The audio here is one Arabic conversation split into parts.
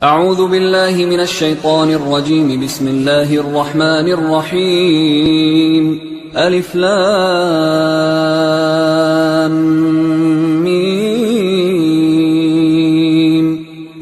أعوذ بالله من الشيطان الرجيم. بسم الله الرحمن الرحيم. ألف لام ميم.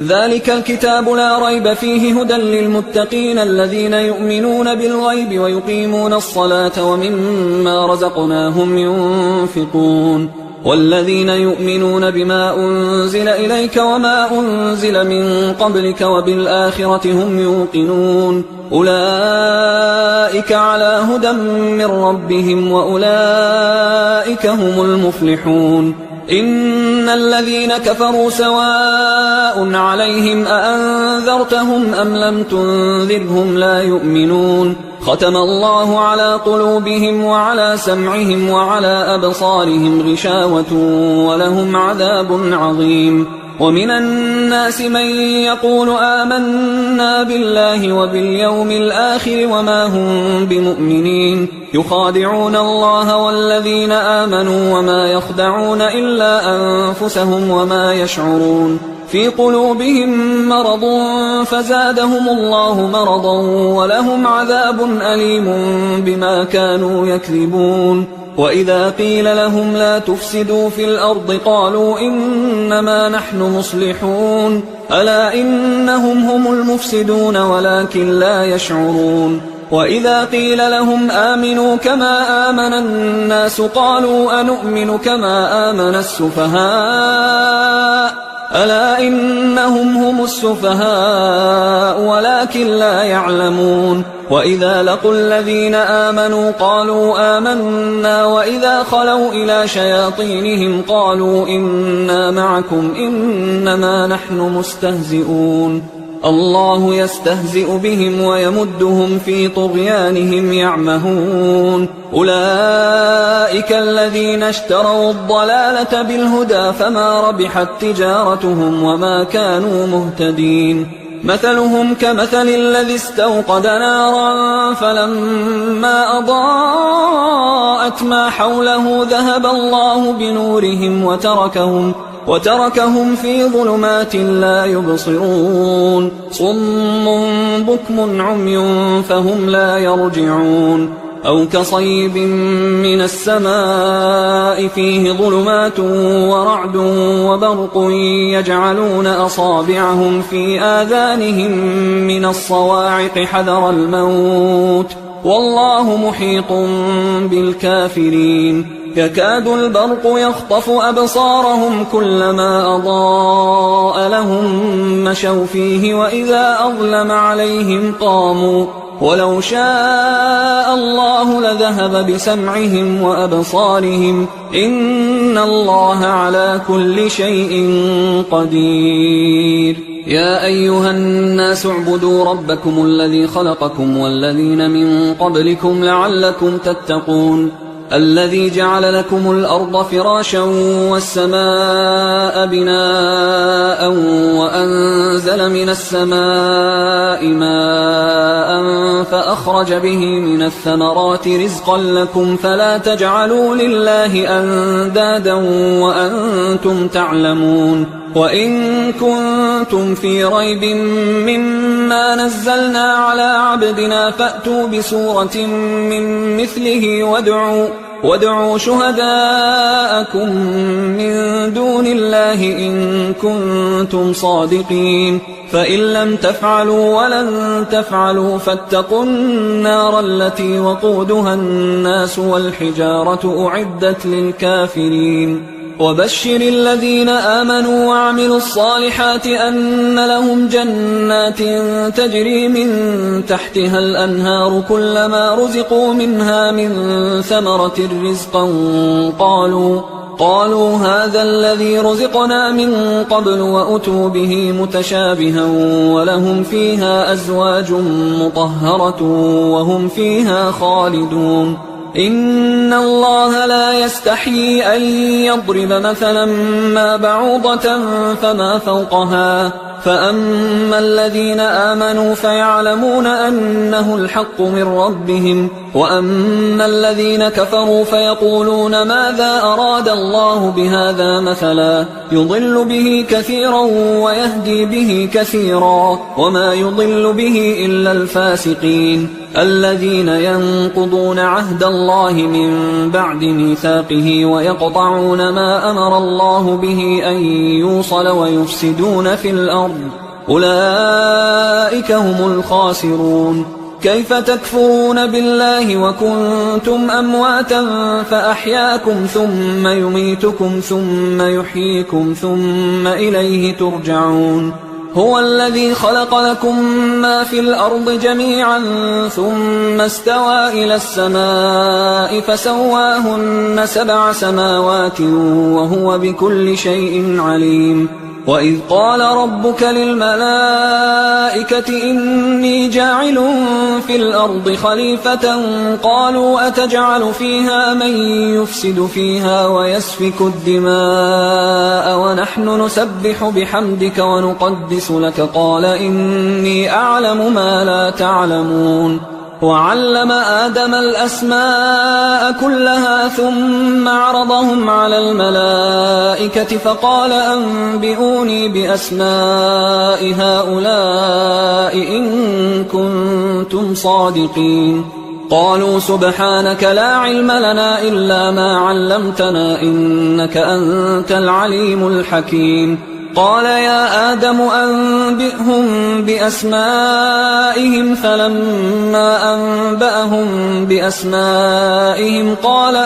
ذلك الكتاب لا ريب فيه هدى للمتقين الذين يؤمنون بالغيب ويقيمون الصلاة ومما رزقناهم ينفقون والذين يؤمنون بما أنزل إليك وما أنزل من قبلك وبالآخرة هم يوقنون أولئك على هدى من ربهم وأولئك هم المفلحون. إن الذين كفروا سواء عليهم أأنذرتهم أم لم تنذرهم لا يؤمنون ختم الله على قلوبهم وعلى سمعهم وعلى أبصارهم غشاوة ولهم عذاب عظيم. ومن الناس من يقول آمنا بالله وباليوم الآخر وما هم بمؤمنين يخادعون الله والذين آمنوا وما يخدعون إلا أنفسهم وما يشعرون. في قلوبهم مرض فزادهم الله مرضا ولهم عذاب أليم بما كانوا يكذبون. وإذا قيل لهم لا تفسدوا في الأرض قالوا إنما نحن مصلحون ألا إنهم هم المفسدون ولكن لا يشعرون. وإذا قيل لهم آمنوا كما آمن الناس قالوا أنؤمن كما آمن السفهاء ألا إنهم هم السفهاء ولكن لا يعلمون. وإذا لقوا الذين آمنوا قالوا آمنا وإذا خلوا إلى شياطينهم قالوا إنا معكم إنما نحن مستهزئون الله يستهزئ بهم ويمدهم في طغيانهم يعمهون. أولئك الذين اشتروا الضلالة بالهدى فما ربحت تجارتهم وما كانوا مهتدين. مثلهم كمثل الذي استوقد نارا فلما أضاءت ما حوله ذهب الله بنورهم وتركهم في ظلمات لا يبصرون صم بكم عمي فهم لا يرجعون. أو كصيب من السماء فيه ظلمات ورعد وبرق يجعلون أصابعهم في آذانهم من الصواعق حذر الموت والله محيط بالكافرين. يكاد البرق يخطف أبصارهم كلما أضاء لهم مشوا فيه وإذا أظلم عليهم قاموا ولو شاء الله لذهب بسمعهم وأبصارهم إن الله على كل شيء قدير. يا أيها الناس اعبدوا ربكم الذي خلقكم والذين من قبلكم لعلكم تتقون الذي جعل لكم الأرض فراشا والسماء بناء وأنزل من السماء ماء فأخرج به من الثمرات رزقا لكم فلا تجعلوا لله أندادا وأنتم تعلمون. وإن كنتم في ريب مما نزلنا على عبدنا فأتوا بسورة من مثله وادعوا شهداءكم من دون الله إن كنتم صادقين فإن لم تفعلوا ولن تفعلوا فاتقوا النار التي وقودها الناس والحجارة أعدت للكافرين. وبشر الذين آمنوا وعملوا الصالحات أن لهم جنات تجري من تحتها الأنهار كلما رزقوا منها من ثمرة رزقا قالوا هذا الذي رزقنا من قبل وأتوا به متشابها ولهم فيها أزواج مطهرة وهم فيها خالدون. إن الله لا يستحيي أن يضرب مثلا ما بعوضة فما فوقها فأما الذين آمنوا فيعلمون أنه الحق من ربهم وأما الذين كفروا فيقولون ماذا أراد الله بهذا مثلا يضل به كثيرا ويهدي به كثيرا وما يضل به إلا الفاسقين الذين ينقضون عهد الله من بعد ميثاقه ويقطعون ما أمر الله به أن يوصل ويفسدون في الأرض أولئك هم الخاسرون. كيف تكفرون بالله وكنتم أمواتا فأحياكم ثم يميتكم ثم يحييكم ثم إليه ترجعون. هو الذي خلق لكم ما في الأرض جميعا ثم استوى إلى السماء فسواهن 7 سماوات وهو بكل شيء عليم. وإذ قال ربك للملائكة إني جاعل في الأرض خليفة قالوا أتجعل فيها من يفسد فيها ويسفك الدماء ونحن نسبح بحمدك ونقدس لك قال إني أعلم ما لا تعلمون. وعلم آدم الأسماء كلها ثم عرضهم على الملائكة فقال أنبئوني بأسماء هؤلاء إن كنتم صادقين. قالوا سبحانك لا علم لنا إلا ما علمتنا إنك أنت العليم الحكيم. قال يا آدم أنبئهم بأسمائهم فلما أنبأهم بأسمائهم قال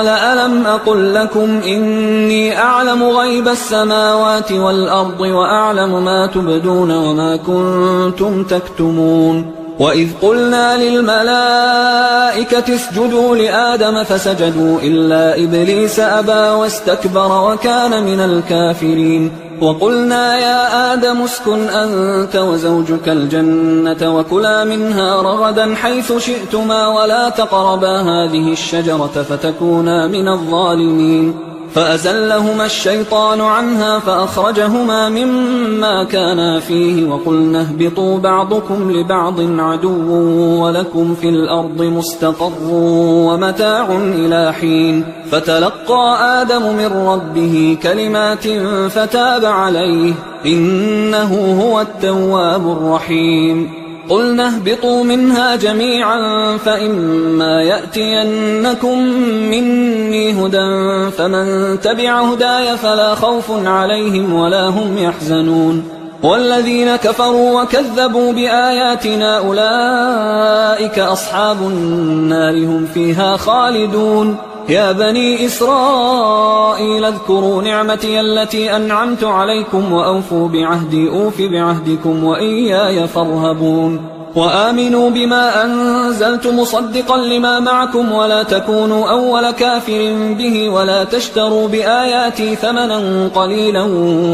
ألم أقل لكم إني أعلم غيب السماوات والأرض وأعلم ما تبدون وما كنتم تكتمون. وإذ قلنا للملائكة اسجدوا لآدم فسجدوا إلا إبليس أبى واستكبر وكان من الكافرين. وقلنا يا آدم اسكن أنت وزوجك الجنة وكلا منها رغدا حيث شئتما ولا تقربا هذه الشجرة فتكونا من الظالمين. فأزلهما الشيطان عنها فأخرجهما مما كانا فيه وقلنا اهبطوا بعضكم لبعض عدو ولكم في الأرض مستقر ومتاع إلى حين. فتلقى آدم من ربه كلمات فتاب عليه إنه هو التواب الرحيم. قلنا اهبطوا منها جميعا فإما يأتينكم مني هدى فمن تبع هداي فلا خوف عليهم ولا هم يحزنون. والذين كفروا وكذبوا بآياتنا أولئك أصحاب النار هم فيها خالدون. يا بني إسرائيل اذكروا نعمتي التي أنعمت عليكم وأوفوا بعهدي أوف بعهدكم وإياي فارهبون. وآمنوا بما أنزلت مصدقا لما معكم ولا تكونوا أول كافر به ولا تشتروا بآياتي ثمنا قليلا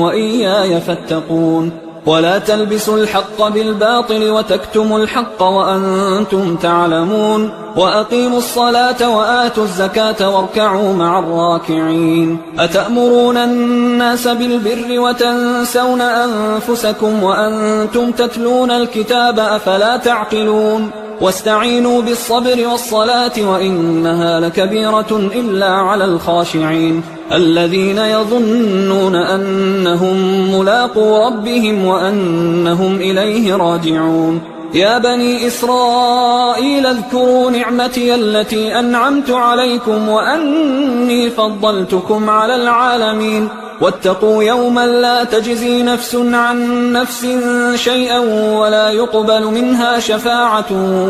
وإياي فاتقون. ولا تلبسوا الحق بالباطل وتكتموا الحق وأنتم تعلمون. وأقيموا الصلاة وآتوا الزكاة واركعوا مع الراكعين. أتأمرون الناس بالبر وتنسون أنفسكم وأنتم تتلون الكتاب أفلا تعقلون. واستعينوا بالصبر والصلاة وإنها لكبيرة إلا على الخاشعين الذين يظنون أنهم ملاقو ربهم وأنهم إليه راجعون. يا بني إسرائيل اذكروا نعمتي التي أنعمت عليكم وأني فضلتكم على العالمين. واتقوا يوما لا تجزي نفس عن نفس شيئا ولا يقبل منها شفاعة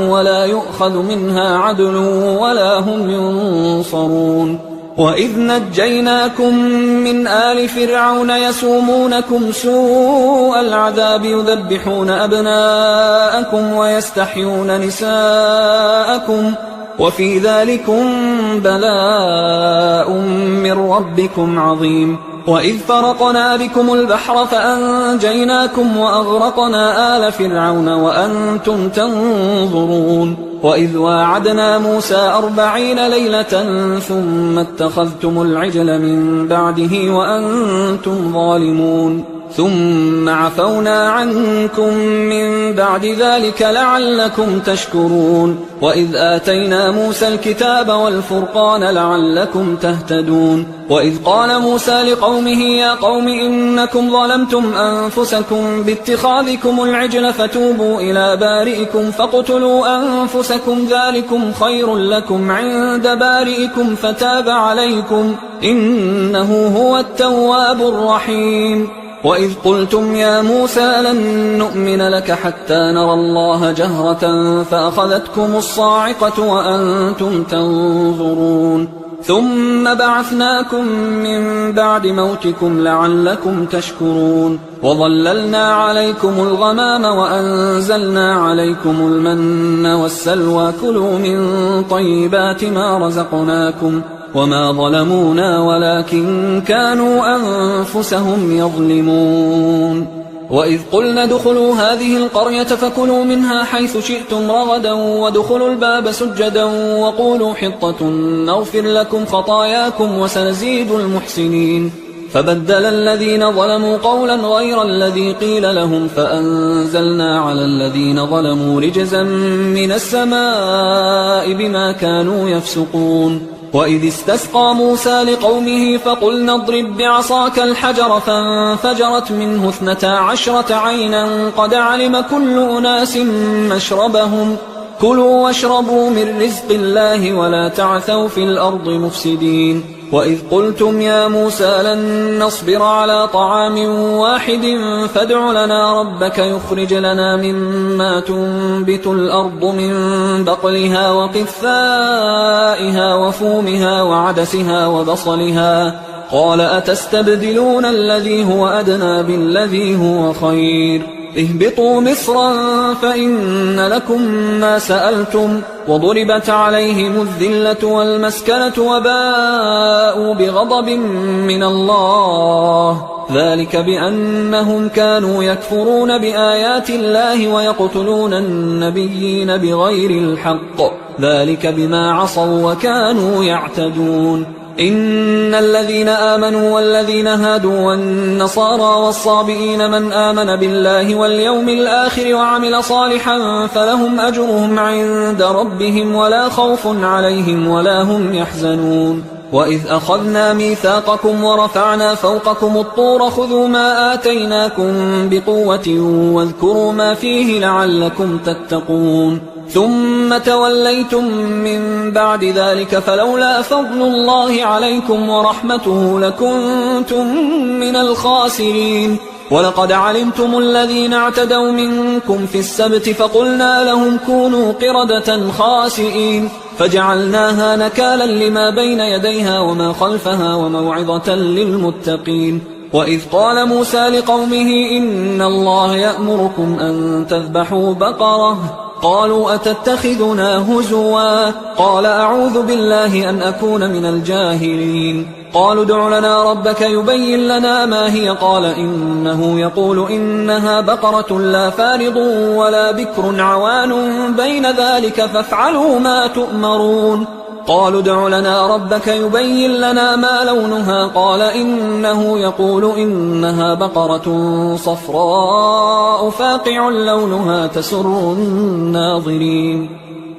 ولا يؤخذ منها عدل ولا هم ينصرون. وإذ نجيناكم من آل فرعون يسومونكم سوء العذاب يذبحون أبناءكم ويستحيون نساءكم وفي ذلكم بلاء من ربكم عظيم. وإذ فرقنا بكم البحر فأنجيناكم وأغرقنا آل فرعون وأنتم تنظرون. وإذ واعدنا موسى 40 ليلة ثم اتخذتم العجل من بعده وأنتم ظالمون. ثم عفونا عنكم من بعد ذلك لعلكم تشكرون وإذ آتينا موسى الكتاب والفرقان لعلكم تهتدون وإذ قال موسى لقومه يا قوم إنكم ظلمتم أنفسكم باتخاذكم العجل فتوبوا إلى بارئكم فاقتلوا أنفسكم ذلكم خير لكم عند بارئكم فتاب عليكم إنه هو التواب الرحيم وإذ قلتم يا موسى لن نؤمن لك حتى نرى الله جهرة فأخذتكم الصاعقة وأنتم تنظرون ثم بعثناكم من بعد موتكم لعلكم تشكرون وظللنا عليكم الغمام وأنزلنا عليكم المن والسلوى كلوا من طيبات ما رزقناكم وما ظلمونا ولكن كانوا أنفسهم يظلمون وإذ قلنا ادخلوا هذه القرية فكلوا منها حيث شئتم رغدا وادخلوا الباب سجدا وقولوا حطة نغفر لكم خطاياكم وسنزيد المحسنين فبدل الذين ظلموا قولا غير الذي قيل لهم فأنزلنا على الذين ظلموا رجزا من السماء بما كانوا يفسقون وإذ استسقى موسى لقومه فقلنا اضرب بعصاك الحجر فانفجرت منه 12 عينا قد علم كل أناس مشربهم كلوا واشربوا من رزق الله ولا تعثوا في الأرض مفسدين وإذ قلتم يا موسى لن نصبر على طعام واحد فادع لنا ربك يخرج لنا مما تنبت الأرض من بقلها وقثائها وفومها وعدسها وبصلها قال أتستبدلون الذي هو أدنى بالذي هو خير اهبطوا مصرا فإن لكم ما سألتم وضربت عليهم الذلة والمسكنة وباءوا بغضب من الله ذلك بأنهم كانوا يكفرون بآيات الله ويقتلون النبيين بغير الحق ذلك بما عصوا وكانوا يعتدون إن الذين آمنوا والذين هادوا والنصارى والصابئين من آمن بالله واليوم الآخر وعمل صالحا فلهم أجرهم عند ربهم ولا خوف عليهم ولا هم يحزنون وإذ أخذنا ميثاقكم ورفعنا فوقكم الطور خذوا ما آتيناكم بقوة واذكروا ما فيه لعلكم تتقون ثم توليتم من بعد ذلك فلولا فضل الله عليكم ورحمته لكنتم من الخاسرين ولقد علمتم الذين اعتدوا منكم في السبت فقلنا لهم كونوا قردة خاسئين فجعلناها نكالا لما بين يديها وما خلفها وموعظة للمتقين وإذ قال موسى لقومه إن الله يأمركم أن تذبحوا بقرة قالوا أتتخذنا هزوا قال أعوذ بالله أن أكون من الجاهلين قالوا ادع لنا ربك يبين لنا ما هي قال إنه يقول إنها بقرة لا فارض ولا بكر عوان بين ذلك فافعلوا ما تؤمرون قالوا ادع لنا ربك يبين لنا ما لونها قال إنه يقول إنها بقرة صفراء فاقع لونها تسر الناظرين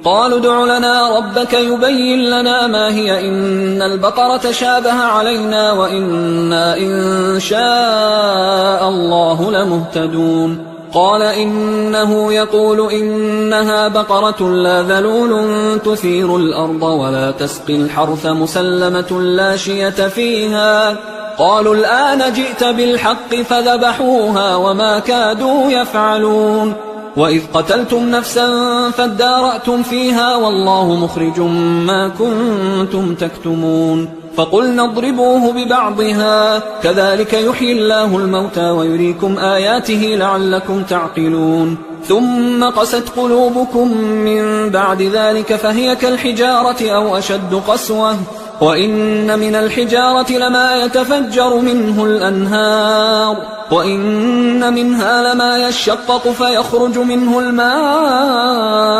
قالوا ادع لنا ربك يبين لنا ما هي إن البقرة شابه علينا وإنا إن شاء الله لمهتدون قال إنه يقول إنها بقرة لا ذلول تثير الأرض ولا تسقي الحرث مسلمة لا شية فيها قالوا الآن جئت بالحق فذبحوها وما كادوا يفعلون وإذ قتلتم نفسا فادارأتم فيها والله مخرج ما كنتم تكتمون فقلنا اضربوه ببعضها كذلك يحيي الله الموتى ويريكم آياته لعلكم تعقلون ثم قست قلوبكم من بعد ذلك فهي كالحجارة أو أشد قسوة وإن من الحجارة لما يتفجر منه الأنهار وإن منها لما يشقق فيخرج منه الماء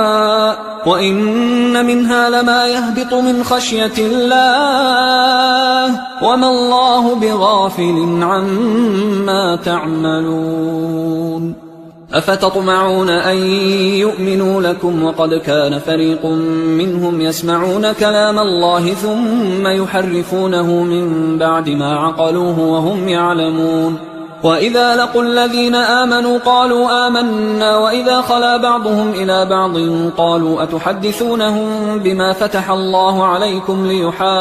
وإن منها لما يهبط من خشية الله وما الله بغافل عما تعملون أفتطمعون أن يؤمنوا لكم وقد كان فريق منهم يسمعون كلام الله ثم يحرفونه من بعد ما عقلوه وهم يعلمون وإذا لقوا الذين آمنوا قالوا آمنا وإذا خلا بعضهم إلى بعض قالوا أتحدثونهم بما فتح الله عليكم ليحاجوكم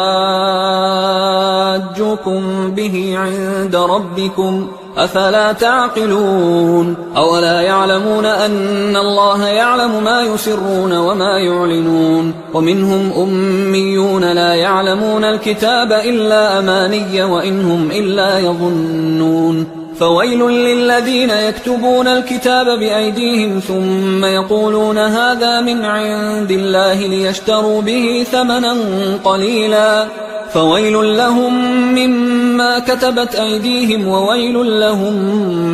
به عند ربكم أفلا تعقلون أولا يعلمون أن الله يعلم ما يسرون وما يعلنون ومنهم أميون لا يعلمون الكتاب إلا أماني وإنهم إلا يظنون فويل للذين يكتبون الكتاب بأيديهم ثم يقولون هذا من عند الله ليشتروا به ثمنا قليلا فويل لهم مما كتبت أيديهم وويل لهم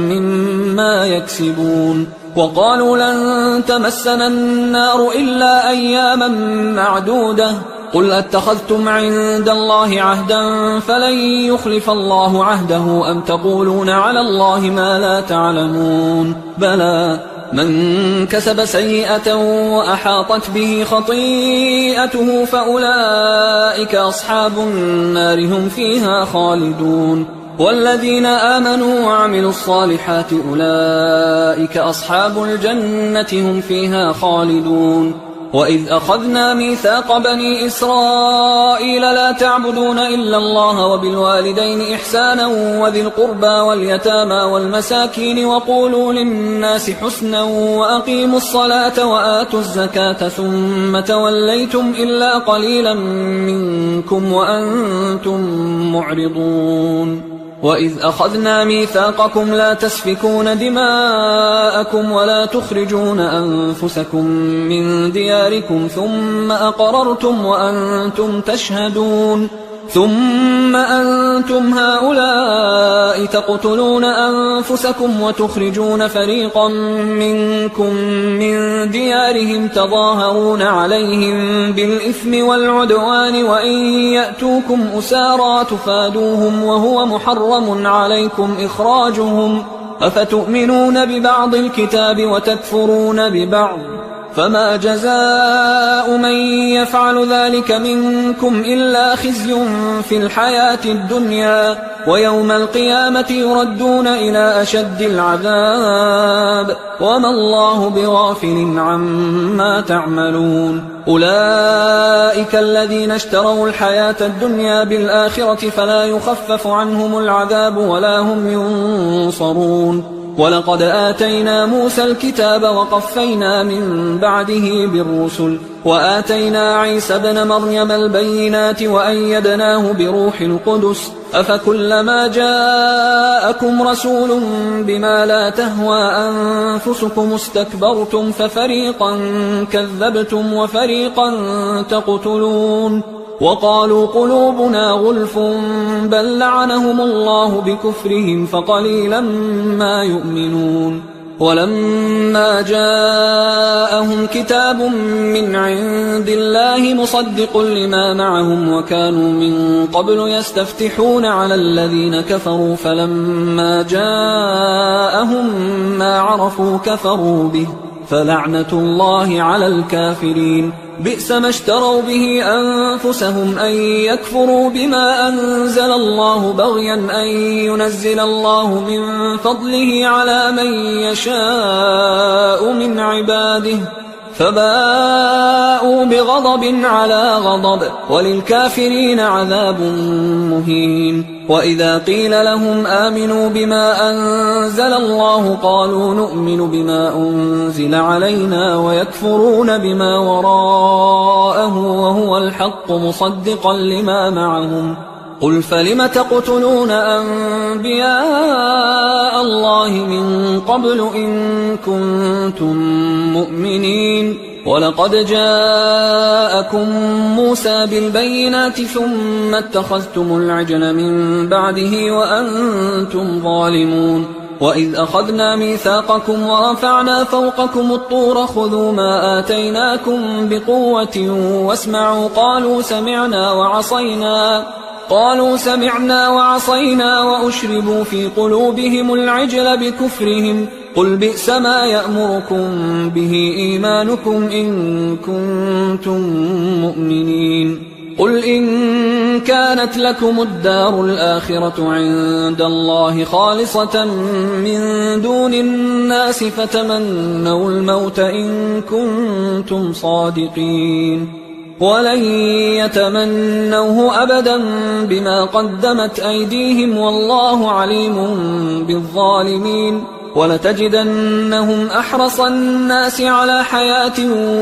مما يكسبون وقالوا لن تمسنا النار إلا أياما معدودة قل أتخذتم عند الله عهدا فلن يخلف الله عهده أم تقولون على الله ما لا تعلمون بلى من كسب سيئة وأحاطت به خطيئته فأولئك أصحاب النار هم فيها خالدون والذين آمنوا وعملوا الصالحات أولئك أصحاب الجنة هم فيها خالدون وإذ أخذنا ميثاق بني إسرائيل لا تعبدون إلا الله وبالوالدين إحسانا وذي القربى واليتامى والمساكين وقولوا للناس حسنا وأقيموا الصلاة وآتوا الزكاة ثم توليتم إلا قليلا منكم وأنتم معرضون وإذ أخذنا ميثاقكم لا تسفكون دماءكم ولا تخرجون أنفسكم من دياركم ثم أقررتم وأنتم تشهدون ثم أنتم هؤلاء تقتلون أنفسكم وتخرجون فريقا منكم من ديارهم تظاهرون عليهم بالإثم والعدوان وإن يأتوكم أسارى تفادوهم وهو محرم عليكم إخراجهم أفتؤمنون ببعض الكتاب وتكفرون ببعض فما جزاء من يفعل ذلك منكم إلا خزي في الحياة الدنيا ويوم القيامة يردون إلى أشد العذاب وما الله بغافل عما تعملون أولئك الذين اشتروا الحياة الدنيا بالآخرة فلا يخفف عنهم العذاب ولا هم ينصرون ولقد آتينا موسى الكتاب وقفينا من بعده بالرسل وآتينا عيسى ابن مريم البينات وأيدناه بروح القدس أفكلما جاءكم رسول بما لا تهوى أنفسكم استكبرتم ففريقا كذبتم وفريقا تقتلون وقالوا قلوبنا غلف بل لعنهم الله بكفرهم فقليلا ما يؤمنون ولما جاءهم كتاب من عند الله مصدق لما معهم وكانوا من قبل يستفتحون على الذين كفروا فلما جاءهم ما عرفوا كفروا به فلعنة الله على الكافرين بئس ما اشتروا به أنفسهم أن يكفروا بما أنزل الله بغيا أن ينزل الله من فضله على من يشاء من عباده فباءوا بغضب على غضب وللكافرين عذاب مهين وإذا قيل لهم آمنوا بما أنزل الله قالوا نؤمن بما أنزل علينا ويكفرون بما وراءه وهو الحق مصدقا لما معهم قل فلم تقتلون أنبياء الله من قبل إن كنتم مؤمنين ولقد جاءكم موسى بالبينات ثم اتخذتم العجل من بعده وأنتم ظالمون وإذ أخذنا ميثاقكم ورفعنا فوقكم الطور خذوا ما آتيناكم بقوة واسمعوا قالوا سمعنا وعصينا وأشربوا في قلوبهم العجل بكفرهم قل بئس ما يأمركم به إيمانكم إن كنتم مؤمنين قل إن كانت لكم الدار الآخرة عند الله خالصة من دون الناس فتمنوا الموت إن كنتم صادقين ولن يتمنوه أبدا بما قدمت أيديهم والله عليم بالظالمين ولتجدنهم أحرص الناس على حياة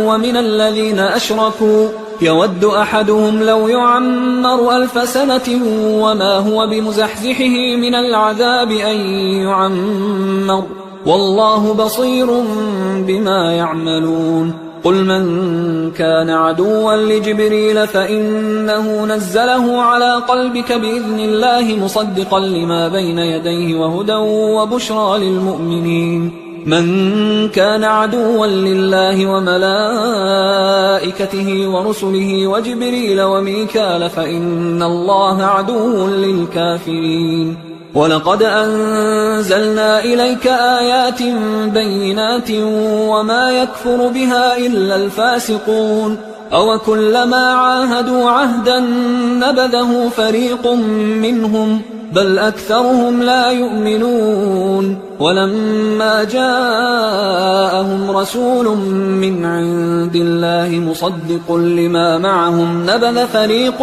ومن الذين أشركوا يود أحدهم لو يعمر 1000 سنة وما هو بمزحزحه من العذاب أن يعمر والله بصير بما يعملون قل من كان عدوا لجبريل فإنه نزله على قلبك بإذن الله مصدقا لما بين يديه وهدى وبشرى للمؤمنين من كان عدوا لله وملائكته ورسله وجبريل وميكال فإن الله عدو للكافرين ولقد أنزلنا إليك آيات بينات وما يكفر بها إلا الفاسقون أوكلما عاهدوا عهدا نبذه فريق منهم بل أكثرهم لا يؤمنون ولما جاءهم رسول من عند الله مصدق لما معهم نبذ فريق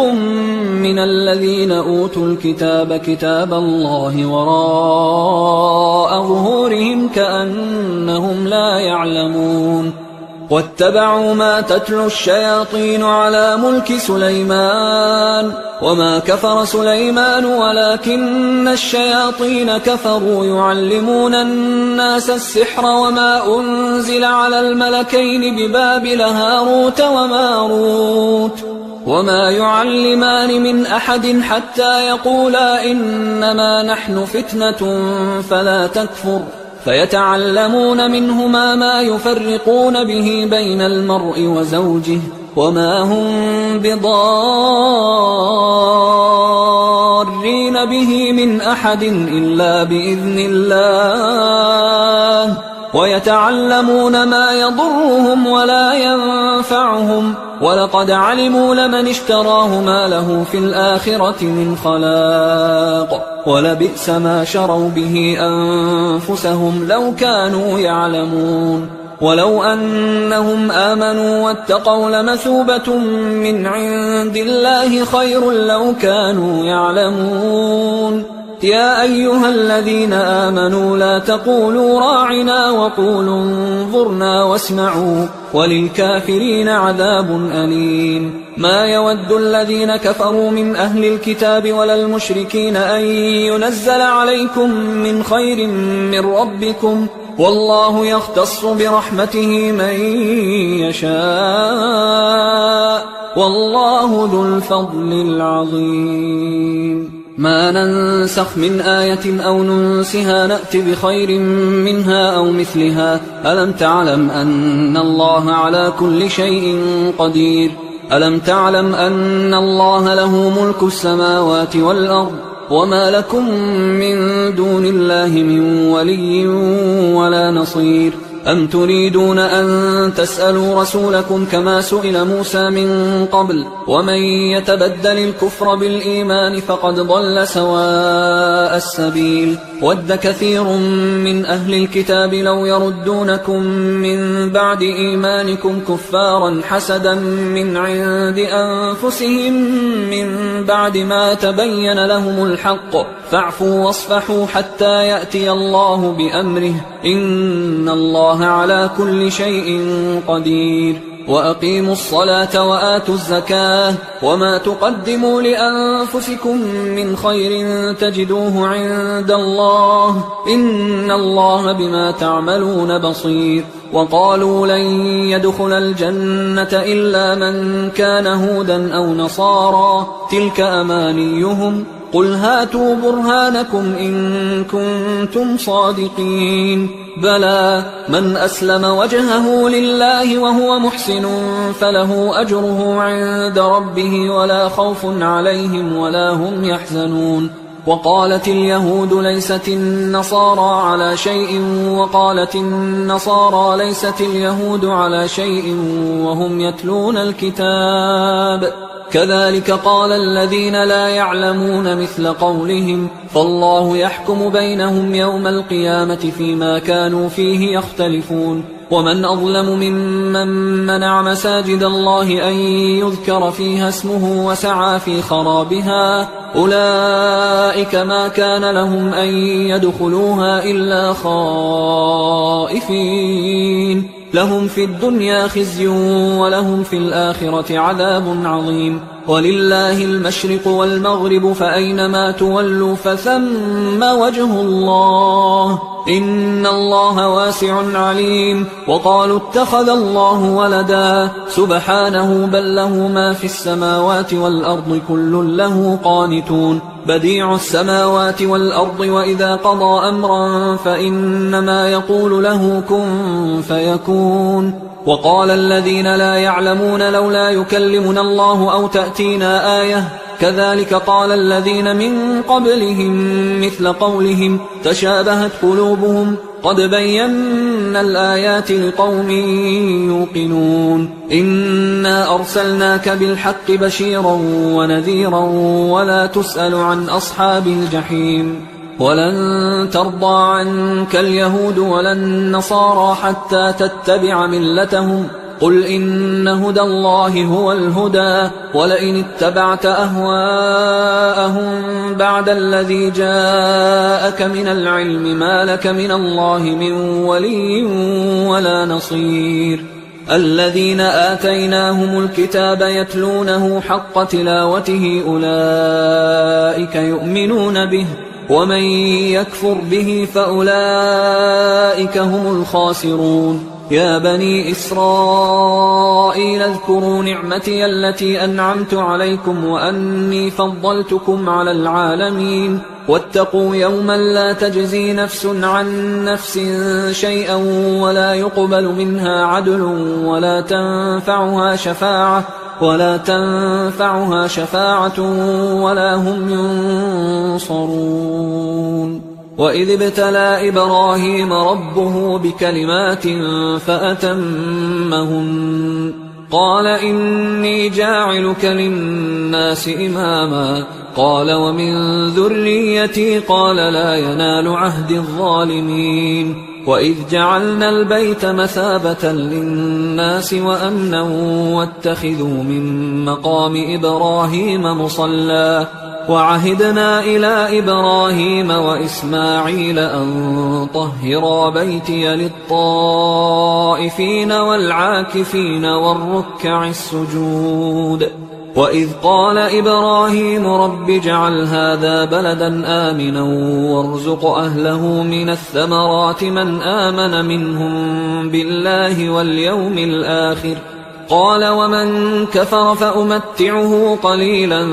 من الذين أوتوا الكتاب كتاب الله وراء ظهورهم كأنهم لا يعلمون واتبعوا ما تتلو الشياطين على ملك سليمان وما كفر سليمان ولكن الشياطين كفروا يعلمون الناس السحر وما أنزل على الملكين ببابل هاروت وماروت وما يعلمان من أحد حتى يقولا إنما نحن فتنة فلا تكفر فيتعلمون منهما ما يفرقون به بين المرء وزوجه وما هم بضارين به من أحد إلا بإذن الله ويتعلمون ما يضرهم ولا ينفعهم ولقد علموا لمن اشتراه ما له في الآخرة من خلاق ولبئس ما شروا به أنفسهم لو كانوا يعلمون ولو أنهم آمنوا واتقوا لمثوبة من عند الله خير لو كانوا يعلمون يا أيها الذين آمنوا لا تقولوا راعنا وقولوا انظرنا واسمعوا وللكافرين عذاب أليم ما يود الذين كفروا من أهل الكتاب ولا المشركين أن ينزل عليكم من خير من ربكم والله يختص برحمته من يشاء والله ذو الفضل العظيم ما ننسخ من آية أو ننسها نأت بخير منها أو مثلها ألم تعلم أن الله على كل شيء قدير ألم تعلم أن الله له ملك السماوات والأرض وما لكم من دون الله من ولي ولا نصير أم تريدون أن تسألوا رسولكم كما سئل موسى من قبل ومن يتبدل الكفر بالإيمان فقد ضل سواء السبيل ود كثير من أهل الكتاب لو يردونكم من بعد إيمانكم كفارا حسدا من عند أنفسهم من بعد ما تبين لهم الحق فاعفوا واصفحوا حتى يأتي الله بأمره إن الله على كل شيء قدير وأقيموا الصلاة وآتوا الزكاة وما تقدموا لأنفسكم من خير تجدوه عند الله إن الله بما تعملون بصير وقالوا لن يدخل الجنة إلا من كان هودا أو نصارى تلك أمانيهم قل هاتوا برهانكم إن كنتم صادقين بلى من أسلم وجهه لله وهو محسن فله أجره عند ربه ولا خوف عليهم ولا هم يحزنون وقالت اليهود ليست النصارى على شيء وقالت النصارى ليست اليهود على شيء وهم يتلون الكتاب كذلك قال الذين لا يعلمون مثل قولهم فالله يحكم بينهم يوم القيامة فيما كانوا فيه يختلفون ومن أظلم ممن منع مساجد الله أن يذكر فيها اسمه وسعى في خرابها أولئك ما كان لهم أن يدخلوها إلا خائفين لهم في الدنيا خزي ولهم في الآخرة عذاب عظيم ولله المشرق والمغرب فأينما تولوا فثم وجه الله إن الله واسع عليم وقالوا اتخذ الله ولدا سبحانه بل له ما في السماوات والأرض كل له قانتون بديع السماوات والأرض وإذا قضى أمرا فإنما يقول له كن فيكون وقال الذين لا يعلمون لولا يكلمنا الله أو تأتينا آية كذلك قال الذين من قبلهم مثل قولهم تشابهت قلوبهم قد بينا الآيات لقوم يوقنون إنا أرسلناك بالحق بشيرا ونذيرا ولا تسأل عن أصحاب الجحيم ولن ترضى عنك اليهود ولا النصارى حتى تتبع ملتهم قل إن هدى الله هو الهدى ولئن اتبعت أهواءهم بعد الذي جاءك من العلم ما لك من الله من ولي ولا نصير الذين آتيناهم الكتاب يتلونه حق تلاوته أولئك يؤمنون به ومن يكفر به فأولئك هم الخاسرون يا بني إسرائيل اذكروا نعمتي التي أنعمت عليكم وأني فضلتكم على العالمين واتقوا يوما لا تجزي نفس عن نفس شيئا ولا يقبل منها عدل ولا تنفعها شفاعة ولا هم ينصرون وإذ ابتلى إبراهيم ربه بكلمات فأتمهن قال إني جاعلك للناس إماما قال ومن ذريتي قال لا ينال عهد الظالمين وإذ جعلنا البيت مثابة للناس وأمنا واتخذوا من مقام إبراهيم مصلى وعهدنا إلى إبراهيم وإسماعيل أن طهرا بيتي للطائفين والعاكفين والركع السجود وإذ قال إبراهيم رب اجعل هذا بلدا آمنا وارزق أهله من الثمرات من آمن منهم بالله واليوم الآخر قال ومن كفر فأمتعه قليلا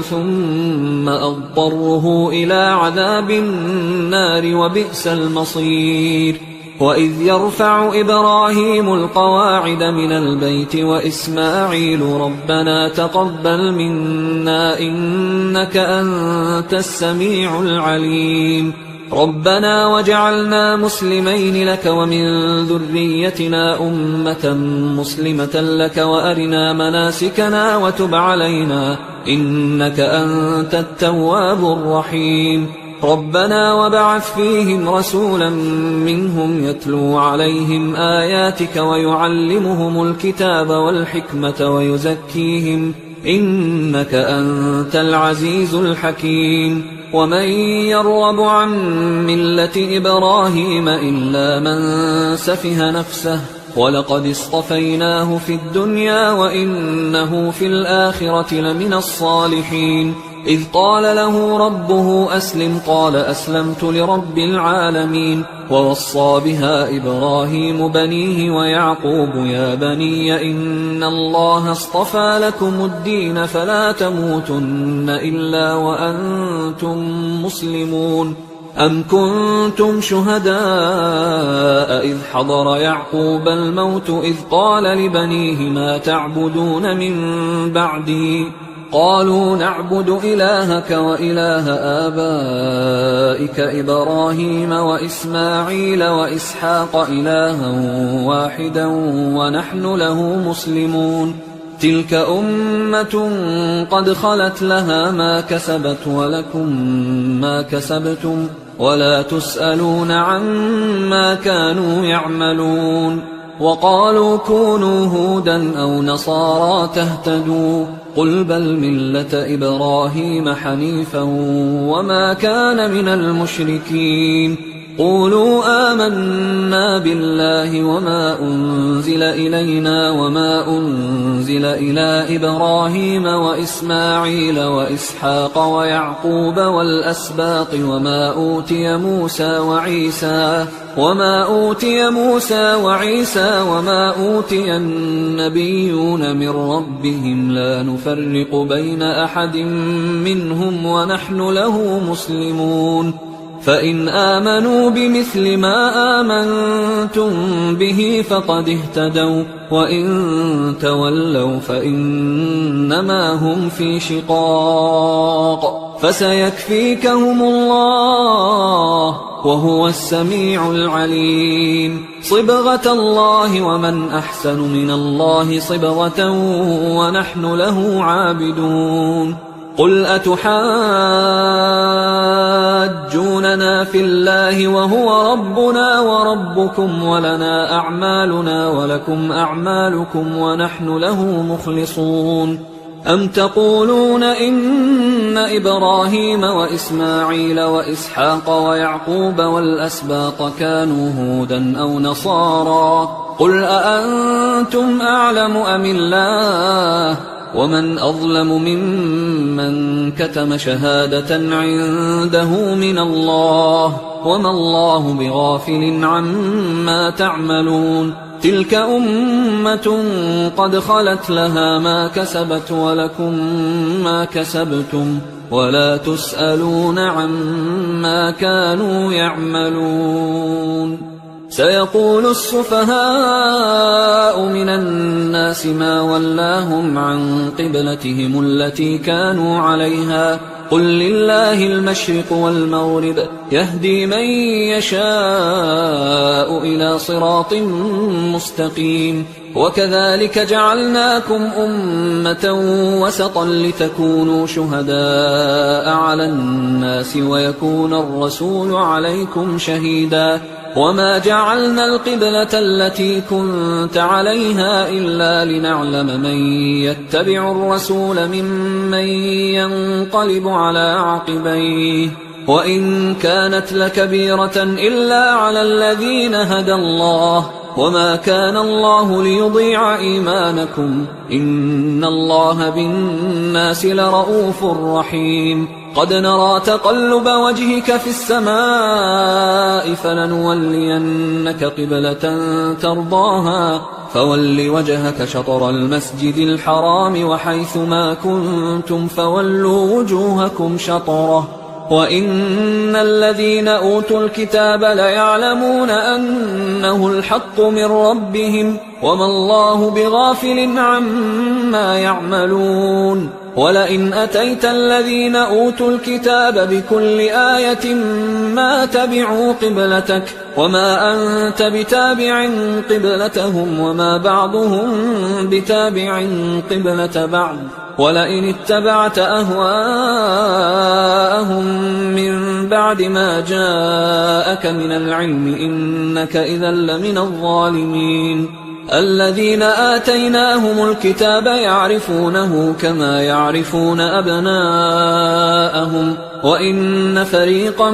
ثم أضطره إلى عذاب النار وبئس المصير وإذ يرفع إبراهيم القواعد من البيت وإسماعيل ربنا تقبل منا إنك أنت السميع العليم ربنا وجعلنا مسلمين لك ومن ذريتنا أمة مسلمة لك وأرنا مناسكنا وتب علينا إنك أنت التواب الرحيم ربنا وبعث فيهم رسولا منهم يتلو عليهم آياتك ويعلمهم الكتاب والحكمة ويزكيهم إنك أنت العزيز الحكيم ومن يرغب عن ملة إبراهيم إلا من سفه نفسه ولقد اصطفيناه في الدنيا وإنه في الآخرة لمن الصالحين إذ قال له ربه أسلم قال أسلمت لرب العالمين. ووصى بها إبراهيم بنيه ويعقوب يا بني إن الله اصطفى لكم الدين فلا تموتن إلا وأنتم مسلمون. أم كنتم شهداء إذ حضر يعقوب الموت إذ قال لبنيه ما تعبدون من بعدي قالوا نعبد إلهك وإله آبائك إبراهيم وإسماعيل وإسحاق إلها واحدا ونحن له مسلمون. تلك أمة قد خلت لها ما كسبت ولكم ما كسبتم ولا تسألون عما كانوا يعملون. وقالوا كونوا هودا أو نصارى تهتدوا قل بل ملة إبراهيم حنيفا وما كان من المشركين. قولوا آمنا بالله وما أنزل إلينا وما أنزل إلى إبراهيم وإسماعيل وإسحاق ويعقوب والأسباط وما أوتي موسى وعيسى وما أوتي النبيون من ربهم لا نفرق بين أحد منهم ونحن له مسلمون. فإن آمنوا بمثل ما آمنتم به فقد اهتدوا وإن تولوا فإنما هم في شقاق فسيكفيكهم الله وهو السميع العليم. صبغة الله ومن أحسن من الله صبغة ونحن له عابدون. قل أتحاجوننا في الله وهو ربنا وربكم ولنا أعمالنا ولكم أعمالكم ونحن له مخلصون. أم تقولون إن إبراهيم وإسماعيل وإسحاق ويعقوب والأسباط كانوا هودا أو نصارى قل أأنتم أعلم أم الله ومن أظلم ممن كتم شهادة عنده من الله وما الله بغافل عما تعملون. تلك أمة قد خلت لها ما كسبت ولكم ما كسبتم ولا تسألون عما كانوا يعملون. سيقول السفهاء من الناس ما ولاهم عن قبلتهم التي كانوا عليها قل لله المشرق والمغرب يهدي من يشاء إلى صراط مستقيم. وكذلك جعلناكم أمة وسطا لتكونوا شهداء على الناس ويكون الرسول عليكم شهيدا. وما جعلنا القبلة التي كنت عليها إلا لنعلم من يتبع الرسول ممن ينقلب على عقبيه وإن كانت لكبيرة إلا على الذين هدى الله وما كان الله ليضيع إيمانكم إن الله بالناس لرؤوف رحيم. قد نرى تقلب وجهك في السماء فلنولينك قبلة ترضاها فول وجهك شطر المسجد الحرام وحيث ما كنتم فولوا وجوهكم شطره وإن الذين أوتوا الكتاب ليعلمون أنه الحق من ربهم وما الله بغافل عما يعملون. ولئن أتيت الذين أوتوا الكتاب بكل آية ما تبعوا قبلتك وما أنت بتابع قبلتهم وما بعضهم بتابع قبلة بعض ولئن اتبعت أهواءهم من بعد ما جاءك من العلم إنك إذا لمن الظالمين. الذين آتيناهم الكتاب يعرفونه كما يعرفون أبناءهم وإن فريقا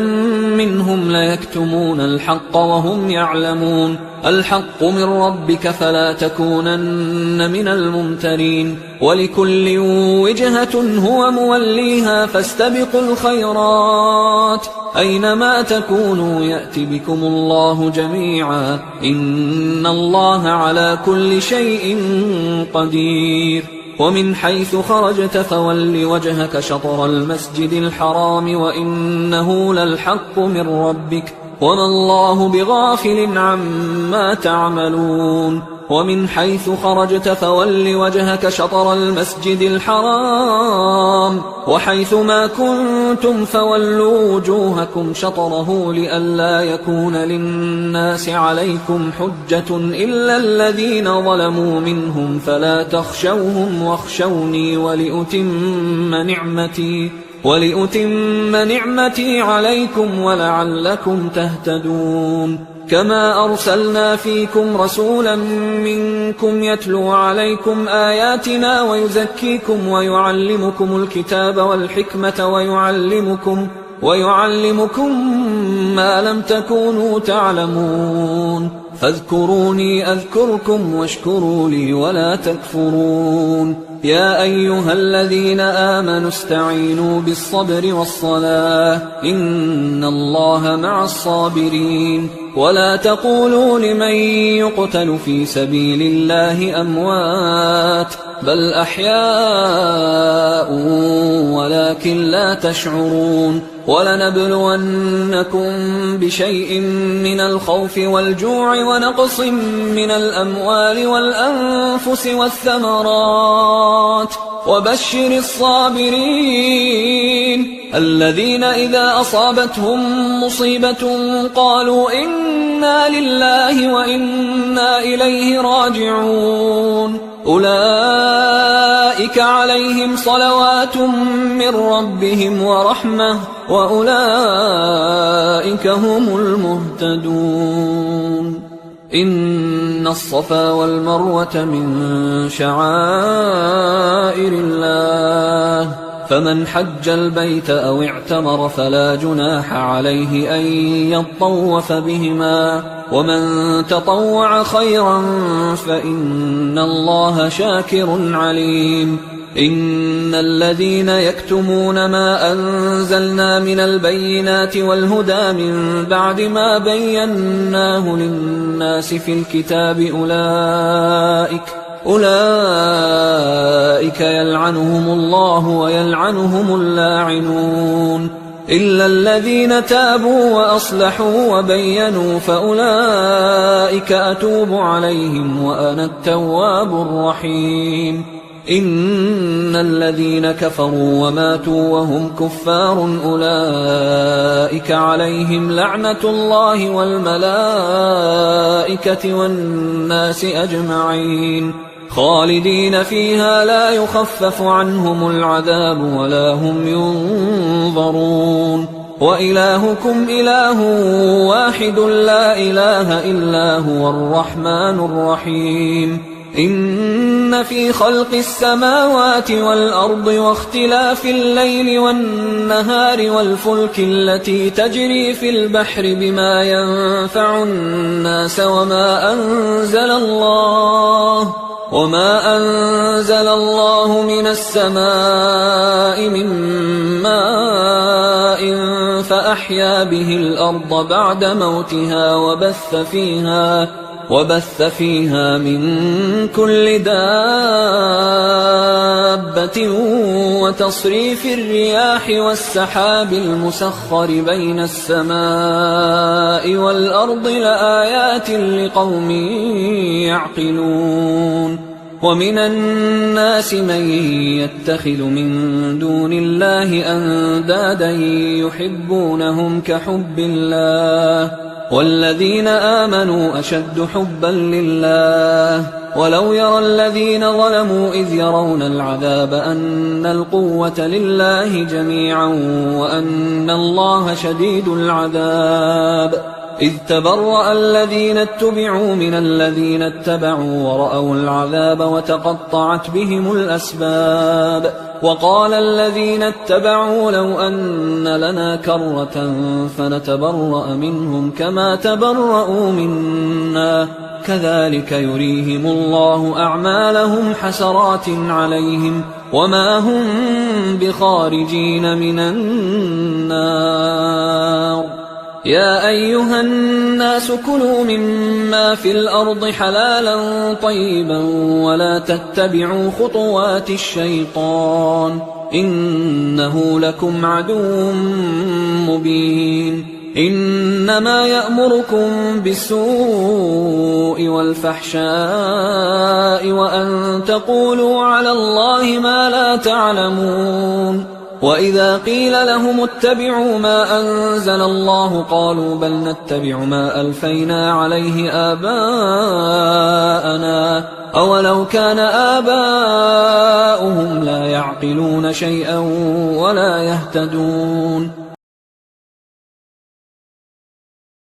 منهم ليكتمون الحق وهم يعلمون الحق من ربك فلا تكونن من الممترين ولكل وجهة هو موليها فاستبقوا الخيرات أينما تكونوا يأت بكم الله جميعا إن الله على كل شيء قدير ومن حيث خرجت فول وجهك شطر المسجد الحرام وإنه للحق من ربك وما الله بغافل عما تعملون ومن حيث خرجت فول وجهك شطر المسجد الحرام وحيث ما كنتم فولوا وجوهكم شطره لئلا يكون للناس عليكم حجة إلا الذين ظلموا منهم فلا تخشوهم واخشوني ولأتم نعمتي عليكم ولعلكم تهتدون كما أرسلنا فيكم رسولا منكم يتلو عليكم آياتنا ويزكيكم ويعلمكم الكتاب والحكمة ويعلمكم ما لم تكونوا تعلمون فاذكروني أذكركم واشكروا لي ولا تكفرون يا أيها الذين آمنوا استعينوا بالصبر والصلاة إن الله مع الصابرين ولا تقولوا لمن يقتل في سبيل الله أموات بل أحياء ولكن لا تشعرون ولنبلونكم بشيء من الخوف والجوع ونقص من الأموال والأنفس والثمرات وبشر الصابرين الذين إذا أصابتهم مصيبة قالوا إنا لله وإنا إليه راجعون أولئك عليهم صلوات من ربهم ورحمة وأولئك هم المهتدون إن الصفا والمروة من شعائر الله فمن حج البيت أو اعتمر فلا جناح عليه أن يطوف بهما ومن تطوع خيرا فإن الله شاكر عليم إن الذين يكتمون ما أنزلنا من البينات والهدى من بعد ما بيناه للناس في الكتاب أولئك يلعنهم الله ويلعنهم اللاعنون إلا الذين تابوا وأصلحوا وبينوا فأولئك أتوب عليهم وأنا التواب الرحيم إن الذين كفروا وماتوا وهم كفار أولئك عليهم لعنة الله والملائكة والناس أجمعين خالدين فيها لا يخفف عنهم العذاب ولا هم ينظرون وإلهكم إله واحد لا إله إلا هو الرحمن الرحيم إن في خلق السماوات والأرض واختلاف الليل والنهار والفلك التي تجري في البحر بما ينفع الناس وما أنزل الله من السماء من ماء فأحيا به الأرض بعد موتها وبث فيها من كل دابة وتصريف الرياح والسحاب المسخر بين السماء والأرض لآيات لقوم يعقلون ومن الناس من يتخذ من دون الله أندادا يحبونهم كحب الله والذين آمنوا أشد حبا لله ولو يرى الذين ظلموا إذ يرون العذاب أن القوة لله جميعا وأن الله شديد العذاب إذ تبرأ الذين اتبعوا من الذين اتبعوا ورأوا العذاب وتقطعت بهم الأسباب وقال الذين اتبعوا لو أن لنا كرة فنتبرأ منهم كما تبرأوا منا كذلك يريهم الله أعمالهم حسرات عليهم وما هم بخارجين من النار يا أيها الناس كلوا مما في الأرض حلالا طيبا ولا تتبعوا خطوات الشيطان إنه لكم عدو مبين إنما يأمركم بالسوء والفحشاء وأن تقولوا على الله ما لا تعلمون وإذا قيل لهم اتبعوا ما أنزل الله قالوا بل نتبع ما ألفينا عليه آباءنا أولو كان آباؤهم لا يعقلون شيئا ولا يهتدون